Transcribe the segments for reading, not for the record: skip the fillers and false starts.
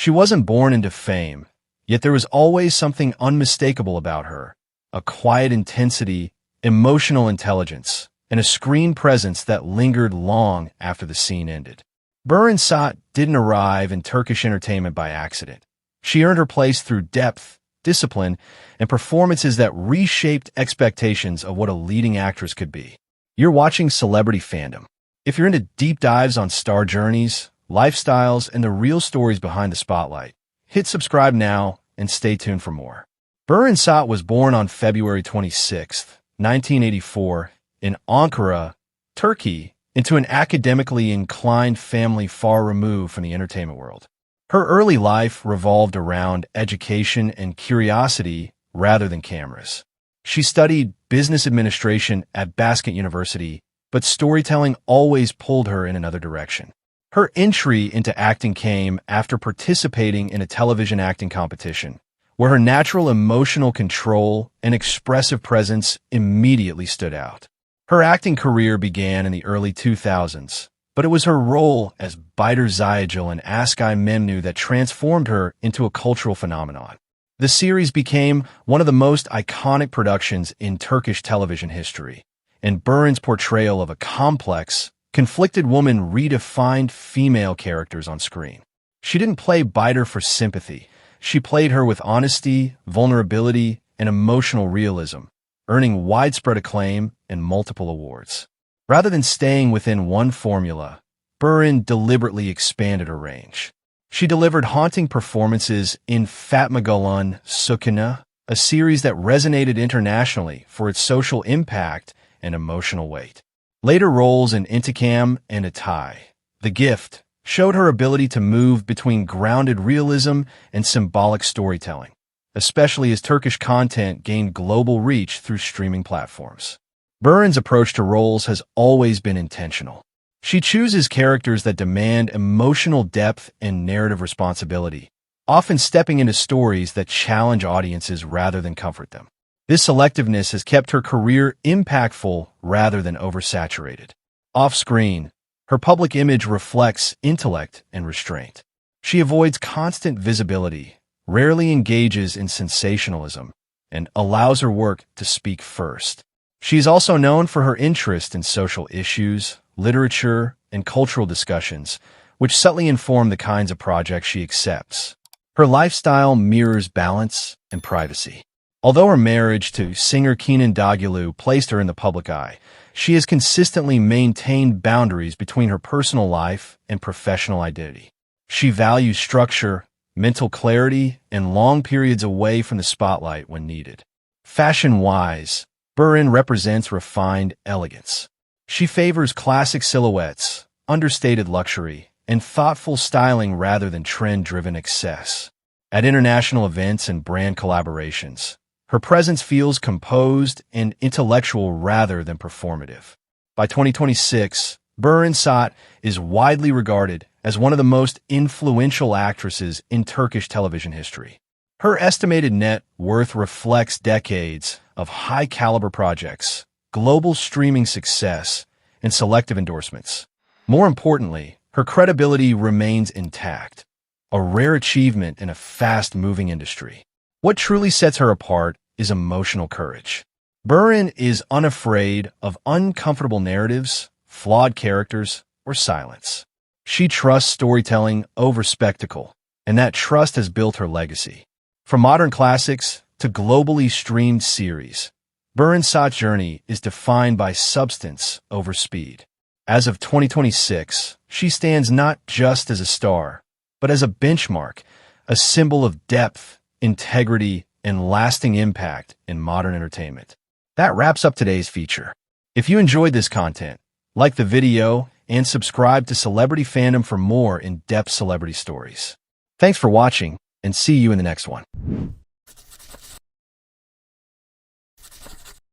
She wasn't born into fame, yet there was always something unmistakable about her, a quiet intensity, emotional intelligence, and a screen presence that lingered long after the scene ended. Beren Saat didn't arrive in Turkish entertainment by accident. She earned her place through depth, discipline, and performances that reshaped expectations of what a leading actress could be. You're watching Celebrity Fandom. If you're into deep dives on star journeys, lifestyles, and the real stories behind the spotlight, hit subscribe now and stay tuned for more. Beren Saat was born on February 26, 1984, in Ankara, Turkey, into an academically inclined family far removed from the entertainment world. Her early life revolved around education and curiosity rather than cameras. She studied business administration at Basket University, but storytelling always pulled her in another direction. Her entry into acting came after participating in a television acting competition, where her natural emotional control and expressive presence immediately stood out. Her acting career began in the early 2000s, but it was her role as Beren Saat in Aşk-ı Memnu that transformed her into a cultural phenomenon. The series became one of the most iconic productions in Turkish television history, and Beren's portrayal of a complex, conflicted woman redefined female characters on screen. She didn't play Biter for sympathy. She played her with honesty, vulnerability, and emotional realism, earning widespread acclaim and multiple awards. Rather than staying within one formula, Beren deliberately expanded her range. She delivered haunting performances in Fatma Gül'ün Sukuna, a series that resonated internationally for its social impact and emotional weight. Later roles in Intikam and Atay, The Gift, showed her ability to move between grounded realism and symbolic storytelling, especially as Turkish content gained global reach through streaming platforms. Beren's approach to roles has always been intentional. She chooses characters that demand emotional depth and narrative responsibility, often stepping into stories that challenge audiences rather than comfort them. This selectiveness has kept her career impactful rather than oversaturated. Off-screen, her public image reflects intellect and restraint. She avoids constant visibility, rarely engages in sensationalism, and allows her work to speak first. She is also known for her interest in social issues, literature, and cultural discussions, which subtly inform the kinds of projects she accepts. Her lifestyle mirrors balance and privacy. Although her marriage to singer Kenan Doğulu placed her in the public eye, she has consistently maintained boundaries between her personal life and professional identity. She values structure, mental clarity, and long periods away from the spotlight when needed. Fashion-wise, Beren represents refined elegance. She favors classic silhouettes, understated luxury, and thoughtful styling rather than trend-driven excess. At international events and brand collaborations, her presence feels composed and intellectual rather than performative. By 2026, Beren Saat is widely regarded as one of the most influential actresses in Turkish television history. Her estimated net worth reflects decades of high-caliber projects, global streaming success, and selective endorsements. More importantly, her credibility remains intact, a rare achievement in a fast-moving industry. What truly sets her apart is emotional courage. Beren is unafraid of uncomfortable narratives, flawed characters, or silence. She trusts storytelling over spectacle, and that trust has built her legacy. From modern classics to globally streamed series, Beren Saat's journey is defined by substance over speed. As of 2026, she stands not just as a star, but as a benchmark, a symbol of depth, integrity, and lasting impact in modern entertainment. That wraps up today's feature. If you enjoyed this content, like the video and subscribe to Celebrity Fandom for more in-depth celebrity stories. Thanks for watching, and see you in the next one.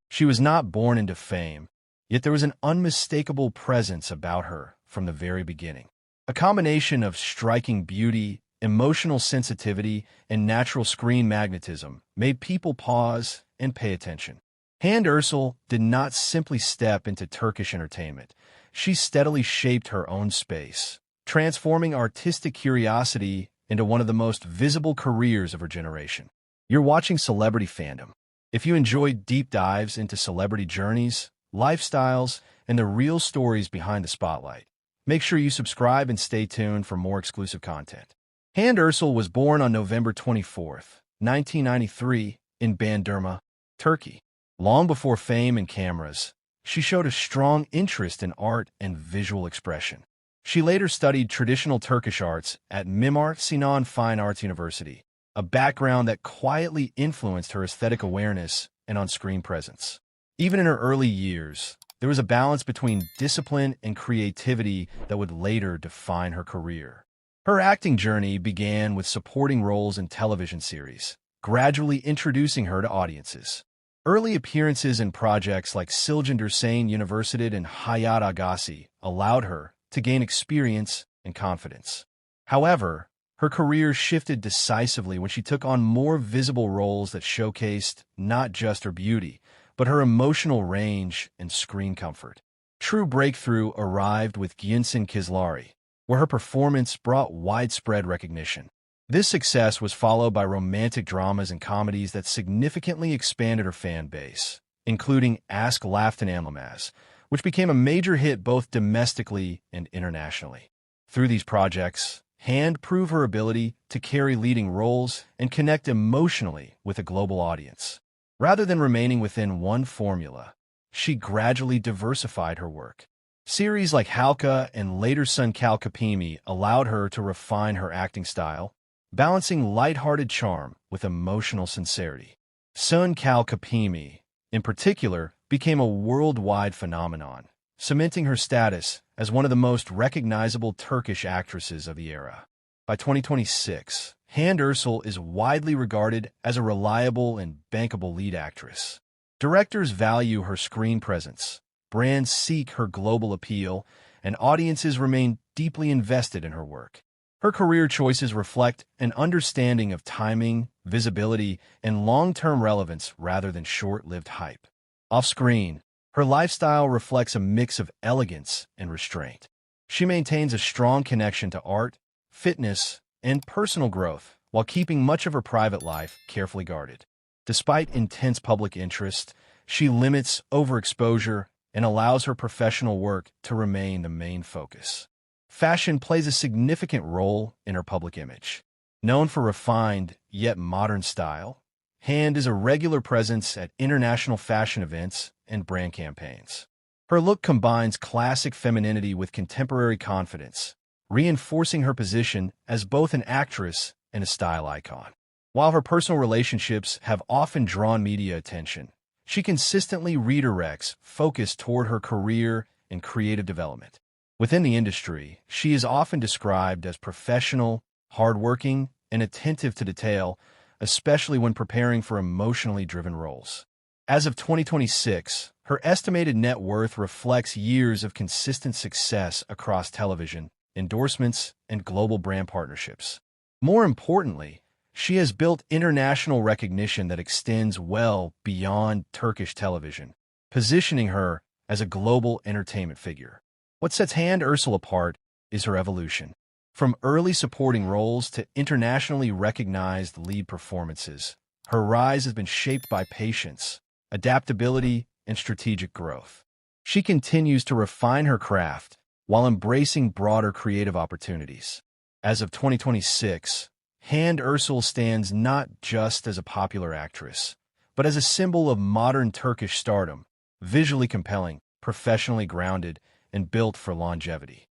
She was not born into fame, yet there was an unmistakable presence about her from the very beginning. A combination of striking beauty, emotional sensitivity, and natural screen magnetism made people pause and pay attention. Hande Erçel did not simply step into Turkish entertainment. She steadily shaped her own space, transforming artistic curiosity into one of the most visible careers of her generation. You're watching Celebrity Fandom. If you enjoy deep dives into celebrity journeys, lifestyles, and the real stories behind the spotlight, make sure you subscribe and stay tuned for more exclusive content. Hande Erçel was born on November 24th, 1993, in Bandırma, Turkey. Long before fame and cameras, she showed a strong interest in art and visual expression. She later studied traditional Turkish arts at Mimar Sinan Fine Arts University, a background that quietly influenced her aesthetic awareness and on-screen presence. Even in her early years, there was a balance between discipline and creativity that would later define her career. Her acting journey began with supporting roles in television series, gradually introducing her to audiences. Early appearances in projects like Silgender Sane University and Hayat Agassi allowed her to gain experience and confidence. However, her career shifted decisively when she took on more visible roles that showcased not just her beauty, but her emotional range and screen comfort. True breakthrough arrived with Giyinsin Kızları, where her performance brought widespread recognition. This success was followed by romantic dramas and comedies that significantly expanded her fan base, including Aşk-ı Memnu Bihter, which became a major hit both domestically and internationally. Through these projects, Hande proved her ability to carry leading roles and connect emotionally with a global audience. Rather than remaining within one formula, she gradually diversified her work. Series like Halka and later Sen Çal Kapımı allowed her to refine her acting style, balancing lighthearted charm with emotional sincerity. Sen Çal Kapımı, in particular, became a worldwide phenomenon, cementing her status as one of the most recognizable Turkish actresses of the era. By 2026, Hande Erçel is widely regarded as a reliable and bankable lead actress. Directors value her screen presence, brands seek her global appeal, and audiences remain deeply invested in her work. Her career choices reflect an understanding of timing, visibility, and long-term relevance rather than short-lived hype. Off-screen, her lifestyle reflects a mix of elegance and restraint. She maintains a strong connection to art, fitness, and personal growth while keeping much of her private life carefully guarded. Despite intense public interest, she limits overexposure and allows her professional work to remain the main focus. Fashion plays a significant role in her public image. Known for refined yet modern style, Hande is a regular presence at international fashion events and brand campaigns. Her look combines classic femininity with contemporary confidence, reinforcing her position as both an actress and a style icon. While her personal relationships have often drawn media attention, she consistently redirects focus toward her career and creative development. Within the industry, she is often described as professional, hardworking, and attentive to detail, especially when preparing for emotionally driven roles. As of 2026, her estimated net worth reflects years of consistent success across television, endorsements, and global brand partnerships. More importantly, she has built international recognition that extends well beyond Turkish television, positioning her as a global entertainment figure. What sets Hande Erçel apart is her evolution. From early supporting roles to internationally recognized lead performances, her rise has been shaped by patience, adaptability, and strategic growth. She continues to refine her craft while embracing broader creative opportunities. As of 2026, Hande Erçel stands not just as a popular actress, but as a symbol of modern Turkish stardom, visually compelling, professionally grounded, and built for longevity.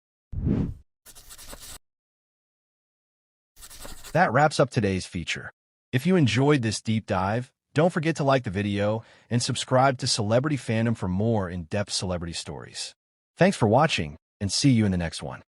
That wraps up today's feature. If you enjoyed this deep dive, don't forget to like the video and subscribe to Celebrity Fandom for more in-depth celebrity stories. Thanks for watching, and see you in the next one.